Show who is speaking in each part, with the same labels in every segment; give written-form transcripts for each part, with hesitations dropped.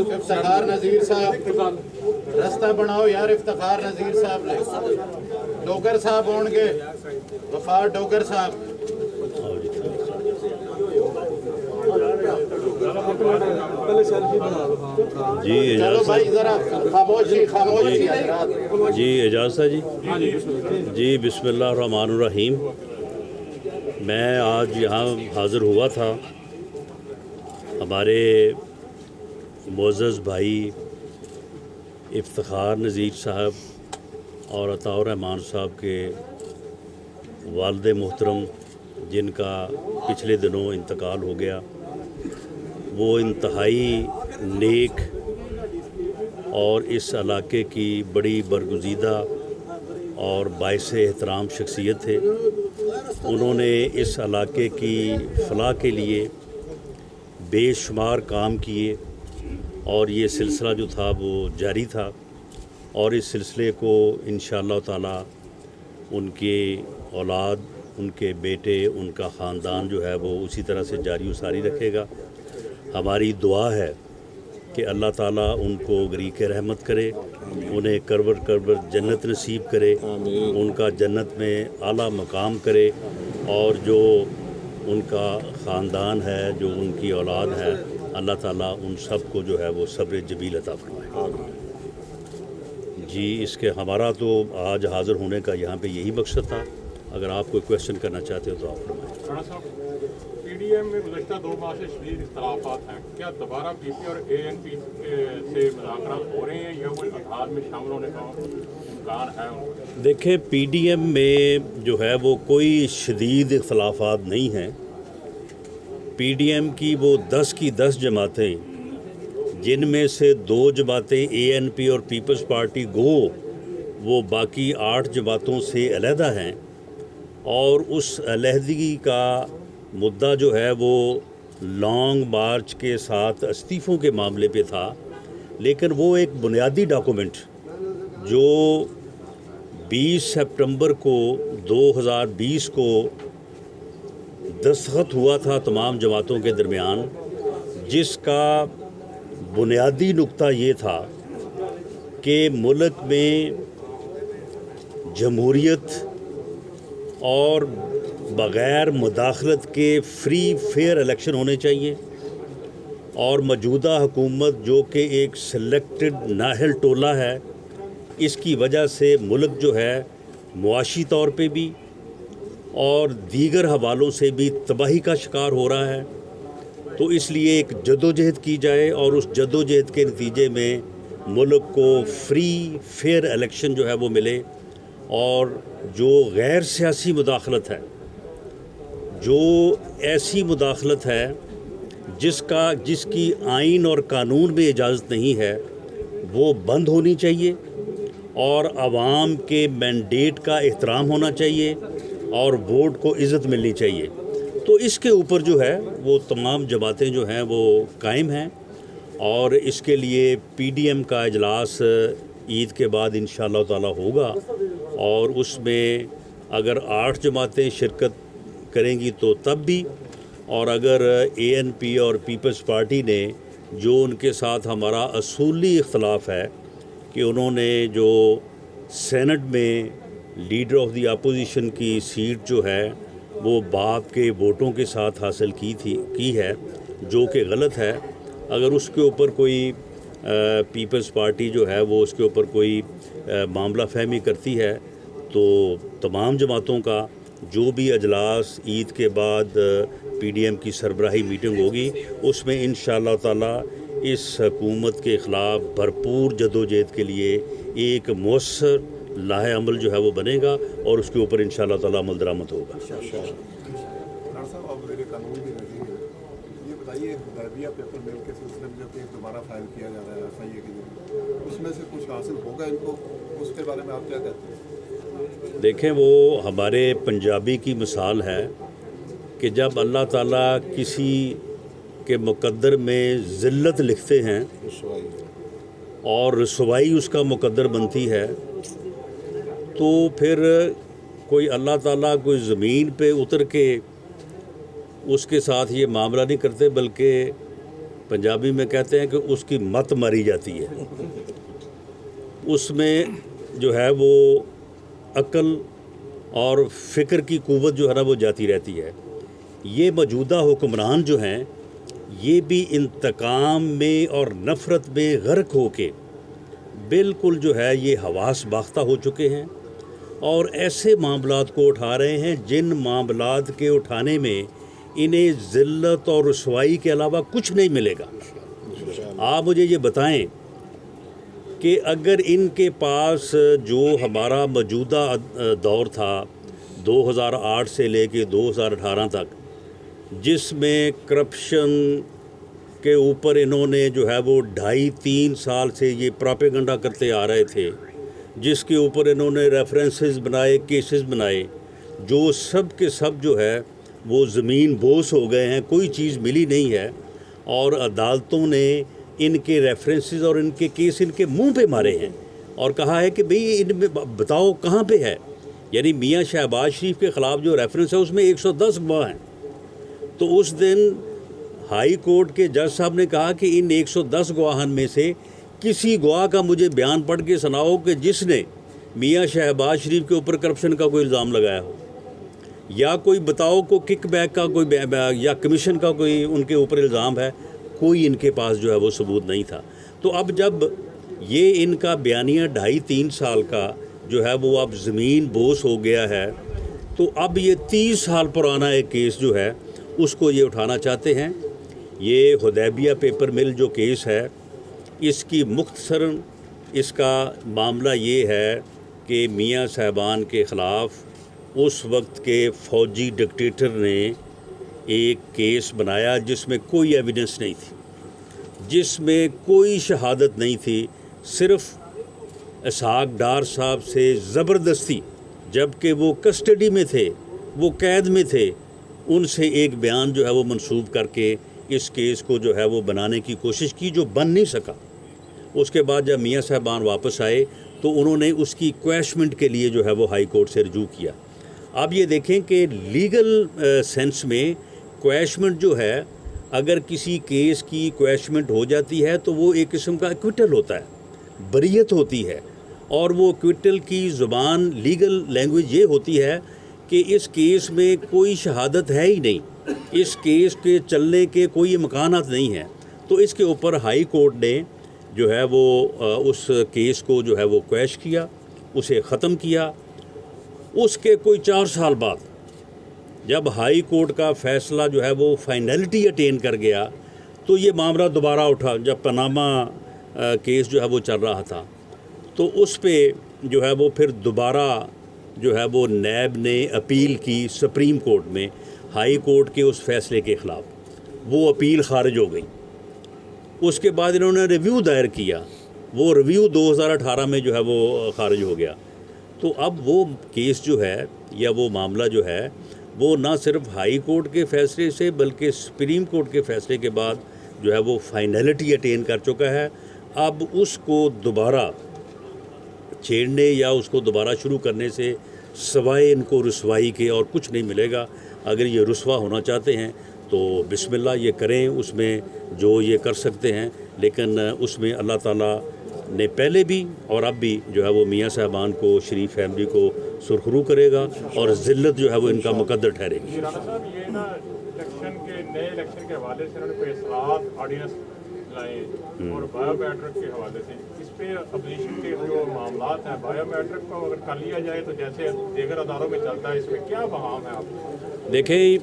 Speaker 1: افتخار
Speaker 2: نذیر صاحب رستہ بناؤ یار. افتخار نذیر صاحب نے ڈوگر صاحب ہون گے. وفار ڈوگر صاحب.
Speaker 1: جی
Speaker 2: چلو بھائی ذرا خاموشی خاموشی.
Speaker 1: جی اجازت ہے جی بسم اللہ الرحمن الرحیم. میں آج یہاں حاضر ہوا تھا ہمارے معزز بھائی افتخار نذیر صاحب اور عطاء الرحمان صاحب کے والد محترم جن کا پچھلے دنوں انتقال ہو گیا. وہ انتہائی نیک اور اس علاقے کی بڑی برگزیدہ اور باعث احترام شخصیت تھے. انہوں نے اس علاقے کی فلاح کے لیے بے شمار کام کیے اور یہ سلسلہ جو تھا وہ جاری تھا اور اس سلسلے کو انشاءاللہ تعالی ان کے اولاد، ان کے بیٹے، ان کا خاندان جو ہے وہ اسی طرح سے جاری و ساری رکھے گا. ہماری دعا ہے کہ اللہ تعالیٰ ان کو غریق رحمت کرے، انہیں کربر جنت نصیب کرے، ان کا جنت میں اعلیٰ مقام کرے، اور جو ان کا خاندان ہے، جو ان کی اولاد ہے، اللہ تعالیٰ ان سب کو جو ہے وہ صبر جمیل عطا فرمائے. جی اس کے ہمارا تو آج حاضر ہونے کا یہاں پہ یہی مقصد تھا. اگر آپ کوئی کویشچن کرنا چاہتے ہو تو آپ فرمائیں.
Speaker 3: پی ڈی ایم میں گزشتہ 2 ماہ سے شدید اختلافات ہیں. کیا دوبارہ پی پی اور اے این پی سے مذاکرات ہو رہے ہیں یا وہ اتحاد میں شامل ہونے کا امکان ہے؟
Speaker 1: دیکھیں پی ڈی ایم میں جو ہے وہ کوئی شدید اختلافات نہیں ہیں. پی ڈی ایم کی وہ 10 کی 10 جماعتیں، جن میں سے 2 جماعتیں اے این پی اور پیپلز پارٹی گو وہ باقی 8 جماعتوں سے علیحدہ ہیں، اور اس علیحدگی کا مدعا جو ہے وہ لانگ مارچ کے ساتھ استعفوں کے معاملے پہ تھا. لیکن وہ ایک بنیادی ڈاکومنٹ جو 20 سپٹمبر کو 2020 کو دستخط ہوا تھا تمام جماعتوں کے درمیان، جس کا بنیادی نقطہ یہ تھا کہ ملک میں جمہوریت اور بغیر مداخلت کے فری فیئر الیکشن ہونے چاہیے، اور موجودہ حکومت جو کہ ایک سلیکٹڈ نااہل ٹولہ ہے، اس کی وجہ سے ملک جو ہے معاشی طور پہ بھی اور دیگر حوالوں سے بھی تباہی کا شکار ہو رہا ہے. تو اس لیے ایک جدوجہد کی جائے اور اس جدوجہد کے نتیجے میں ملک کو فری فیئر الیکشن جو ہے وہ ملے، اور جو غیر سیاسی مداخلت ہے، جو ایسی مداخلت ہے جس کی آئین اور قانون میں اجازت نہیں ہے، وہ بند ہونی چاہیے، اور عوام کے مینڈیٹ کا احترام ہونا چاہیے اور ووٹ کو عزت ملنی چاہیے. تو اس کے اوپر جو ہے وہ تمام جماعتیں جو ہیں وہ قائم ہیں، اور اس کے لیے پی ڈی ایم کا اجلاس عید کے بعد انشاءاللہ تعالی ہوگا، اور اس میں اگر 8 جماعتیں شرکت کریں گی تو تب بھی، اور اگر اے این پی اور پیپلز پارٹی نے جو ان کے ساتھ ہمارا اصولی اختلاف ہے کہ انہوں نے جو سینٹ میں لیڈر آف دی اپوزیشن کی سیٹ جو ہے وہ باپ کے ووٹوں کے ساتھ حاصل کی ہے، جو کہ غلط ہے. اگر اس کے اوپر کوئی پیپلز پارٹی جو ہے وہ اس کے اوپر کوئی معاملہ فہمی کرتی ہے، تو تمام جماعتوں کا جو بھی اجلاس عید کے بعد پی ڈی ایم کی سربراہی میٹنگ ہوگی، اس میں انشاءاللہ تعالی اس حکومت کے خلاف بھرپور جدوجہد کے لیے ایک مؤثر لاہ عمل جو ہے وہ بنے گا، اور اس کے اوپر انشاءاللہ تعالی عمل درآمد ہوگا.
Speaker 4: حدیبیہ پیپر میل کے سلسلے میں جو کیس دوبارہ فائل کیا جا رہا ہے ایف آئی اے کے ذریعے، اس میں سے کچھ حاصل ہوگا ان کو، اس کے بارے میں آپ کیا کہتے ہیں؟
Speaker 1: دیکھیں وہ ہمارے پنجابی کی مثال ہے کہ جب اللہ تعالیٰ کسی کے مقدر میں ذلت لکھتے ہیں اور رسوائی اس کا مقدر بنتی ہے، تو پھر کوئی اللہ تعالیٰ کوئی زمین پہ اتر کے اس کے ساتھ یہ معاملہ نہیں کرتے، بلکہ پنجابی میں کہتے ہیں کہ اس کی مت ماری جاتی ہے، اس میں جو ہے وہ عقل اور فکر کی قوت جو ہے نا وہ جاتی رہتی ہے۔ یہ موجودہ حکمران جو ہیں یہ بھی انتقام میں اور نفرت میں غرق ہو کے بالکل جو ہے یہ حواس باختہ ہو چکے ہیں، اور ایسے معاملات کو اٹھا رہے ہیں جن معاملات کے اٹھانے میں انہیں ذلت اور رسوائی کے علاوہ کچھ نہیں ملے گا۔ آپ مجھے یہ بتائیں کہ اگر ان کے پاس جو ہمارا موجودہ دور تھا 2008 سے لے کے 2018 تک، جس میں کرپشن کے اوپر انہوں نے جو ہے وہ 2.5-3 سال سے یہ پراپیگنڈا کرتے آ رہے تھے، جس کے اوپر انہوں نے ریفرنسز بنائے، کیسز بنائے، جو سب کے سب جو ہے وہ زمین بوس ہو گئے ہیں، کوئی چیز ملی نہیں ہے، اور عدالتوں نے ان کے ریفرنسز اور ان کے کیس ان کے منہ پہ مارے ہیں اور کہا ہے کہ بھئی ان میں بتاؤ کہاں پہ ہے۔ یعنی میاں شہباز شریف کے خلاف جو ریفرنس ہے اس میں 110 گواہ ہیں، تو اس دن ہائی کورٹ کے جج صاحب نے کہا کہ ان 110 گواہن میں سے کسی گواہ کا مجھے بیان پڑھ کے سناؤ کہ جس نے میاں شہباز شریف کے اوپر کرپشن کا کوئی الزام لگایا ہو، یا کوئی بتاؤ کو کک بیک کا کوئی یا کمیشن کا کوئی ان کے اوپر الزام ہے۔ کوئی ان کے پاس جو ہے وہ ثبوت نہیں تھا۔ تو اب جب یہ ان کا بیانیہ 2.5-3 سال کا جو ہے وہ اب زمین بوس ہو گیا ہے، تو اب یہ 30 سال پرانا ایک کیس جو ہے اس کو یہ اٹھانا چاہتے ہیں۔ یہ حدیبیہ پیپر مل جو کیس ہے، اس کی مختصراً اس کا معاملہ یہ ہے کہ میاں صاحبان کے خلاف اس وقت کے فوجی ڈکٹیٹر نے ایک کیس بنایا جس میں کوئی ایویڈنس نہیں تھی، جس میں کوئی شہادت نہیں تھی، صرف اسحاق ڈار صاحب سے زبردستی، جب کہ وہ کسٹڈی میں تھے، وہ قید میں تھے، ان سے ایک بیان جو ہے وہ منسوب کر کے اس کیس کو جو ہے وہ بنانے کی کوشش کی، جو بن نہیں سکا۔ اس کے بعد جب میاں صاحبان واپس آئے تو انہوں نے اس کی کویشمنٹ کے لیے جو ہے وہ ہائی کورٹ سے رجوع کیا۔ اب یہ دیکھیں کہ لیگل سینس میں کویشمنٹ جو ہے، اگر کسی کیس کی کویشمنٹ ہو جاتی ہے تو وہ ایک قسم کا ایکویٹل ہوتا ہے، بریت ہوتی ہے، اور وہ ایکویٹل کی زبان لیگل لینگویج یہ ہوتی ہے کہ اس کیس میں کوئی شہادت ہے ہی نہیں، اس کیس کے چلنے کے کوئی امکانات نہیں ہیں۔ تو اس کے اوپر ہائی کورٹ نے جو ہے وہ اس کیس کو جو ہے وہ کویش کیا، اسے ختم کیا۔ اس کے کوئی 4 سال بعد جب ہائی کورٹ کا فیصلہ جو ہے وہ فائنلٹی اٹین کر گیا تو یہ معاملہ دوبارہ اٹھا، جب پاناما کیس جو ہے وہ چل رہا تھا، تو اس پہ جو ہے وہ پھر دوبارہ جو ہے وہ نیب نے اپیل کی سپریم کورٹ میں ہائی کورٹ کے اس فیصلے کے خلاف، وہ اپیل خارج ہو گئی۔ اس کے بعد انہوں نے ریویو دائر کیا، وہ ریویو 2018 میں جو ہے وہ خارج ہو گیا۔ تو اب وہ کیس جو ہے یا وہ معاملہ جو ہے وہ نہ صرف ہائی کورٹ کے فیصلے سے بلکہ سپریم کورٹ کے فیصلے کے بعد جو ہے وہ فائنلٹی اٹین کر چکا ہے۔ اب اس کو دوبارہ چھیڑنے یا اس کو دوبارہ شروع کرنے سے سوائے ان کو رسوائی کے اور کچھ نہیں ملے گا۔ اگر یہ رسوا ہونا چاہتے ہیں تو بسم اللہ یہ کریں، اس میں جو یہ کر سکتے ہیں، لیکن اس میں اللہ تعالیٰ نے پہلے بھی اور اب بھی جو ہے وہ میاں صاحبان کو، شریف فیملی کو سرخرو کرے گا اور ذلت جو ہے وہ ان کا مقدر ٹھہرے گی۔
Speaker 3: رانا صاحب یہ نا الیکشن کے نئے الیکشن کے حوالے سے انہوں نے کوئی اصلاحات آرڈیننس لائے اور بایو میٹرک کے حوالے سے، اس پہ اپوزیشن کے جو معاملات ہیں، بایو میٹرک کو اگر کر لیا جائے تو جیسے دیگر اداروں میں چلتا ہے، اس میں کیا بہام ہے آپ؟
Speaker 1: دیکھیں،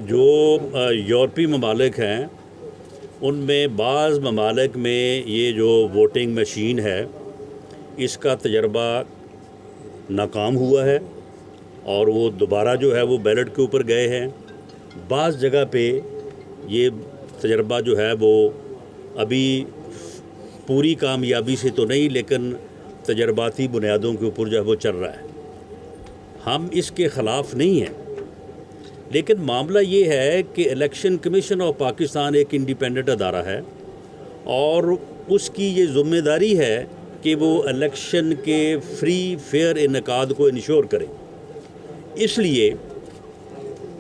Speaker 1: جو یورپی ممالک ہیں ان میں بعض ممالک میں یہ جو ووٹنگ مشین ہے اس کا تجربہ ناکام ہوا ہے اور وہ دوبارہ جو ہے وہ بیلٹ کے اوپر گئے ہیں۔ بعض جگہ پہ یہ تجربہ جو ہے وہ ابھی پوری کامیابی سے تو نہیں لیکن تجرباتی بنیادوں کے اوپر جو ہے وہ چل رہا ہے۔ ہم اس کے خلاف نہیں ہیں، لیکن معاملہ یہ ہے کہ الیکشن کمیشن آف پاکستان ایک انڈیپینڈنٹ ادارہ ہے اور اس کی یہ ذمہ داری ہے کہ وہ الیکشن کے فری فیئر انعقاد کو انشور کرے۔ اس لیے